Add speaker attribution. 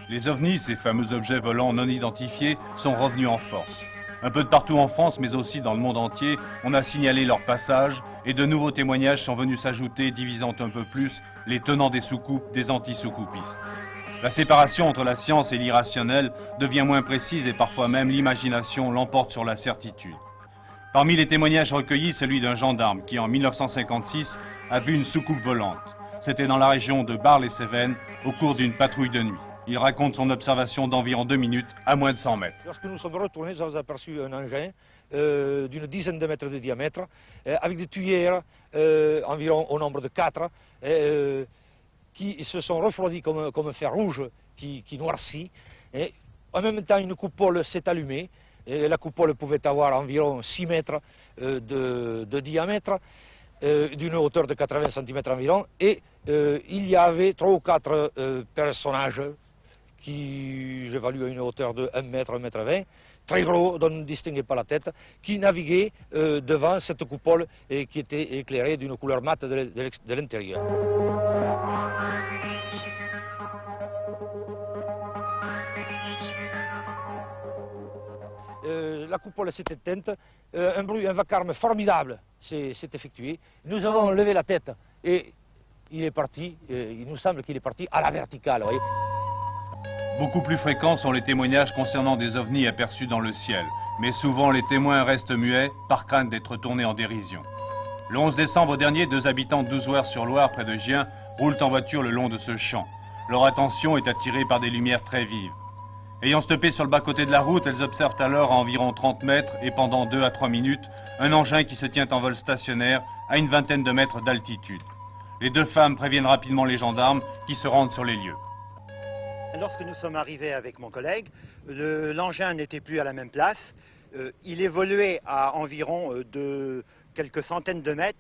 Speaker 1: Les ovnis, ces fameux objets volants non identifiés, sont revenus en force. Un peu de partout en France, mais aussi dans le monde entier, on a signalé leur passage et de nouveaux témoignages sont venus s'ajouter, divisant un peu plus les tenants des soucoupes des anti-soukoupistes. La séparation entre la science et l'irrationnel devient moins précise et parfois même l'imagination l'emporte sur la certitude. Parmi les témoignages recueillis, celui d'un gendarme qui, en 1956, a vu une soucoupe volante. C'était dans la région de Bar-les-Cévennes, au cours d'une patrouille de nuit. Il raconte son observation d'environ 2 minutes, à moins de 100 mètres.
Speaker 2: Lorsque nous sommes retournés, nous avons aperçu un engin d'une dizaine de mètres de diamètre, avec des tuyères, environ au nombre de 4, qui se sont refroidis comme un fer rouge qui noircit. Et en même temps, une coupole s'est allumée. Et la coupole pouvait avoir environ 6 mètres de diamètre, d'une hauteur de 80 cm environ. Et il y avait 3 ou 4 personnages qui, j'évalue à une hauteur de 1 mètre, 1 mètre 20, très gros, dont on ne distinguait pas la tête, qui naviguaient devant cette coupole et qui était éclairée d'une couleur mate de l'intérieur. La coupole s'est éteinte, un bruit, un vacarme formidable s'est effectué. Nous avons levé la tête et il est parti, il nous semble qu'il est parti à la verticale. Voyez.
Speaker 1: Beaucoup plus fréquents sont les témoignages concernant des ovnis aperçus dans le ciel. Mais souvent, les témoins restent muets par crainte d'être tournés en dérision. Le 11 décembre dernier, 2 habitants de Douzouers-sur-Loire, près de Gien, roulent en voiture le long de ce champ. Leur attention est attirée par des lumières très vives. Ayant stoppé sur le bas-côté de la route, elles observent alors à environ 30 mètres et pendant 2 à 3 minutes, un engin qui se tient en vol stationnaire à une vingtaine de mètres d'altitude. Les 2 femmes préviennent rapidement les gendarmes qui se rendent sur les lieux.
Speaker 3: Lorsque nous sommes arrivés avec mon collègue, l'engin n'était plus à la même place. Il évoluait à environ de quelques centaines de mètres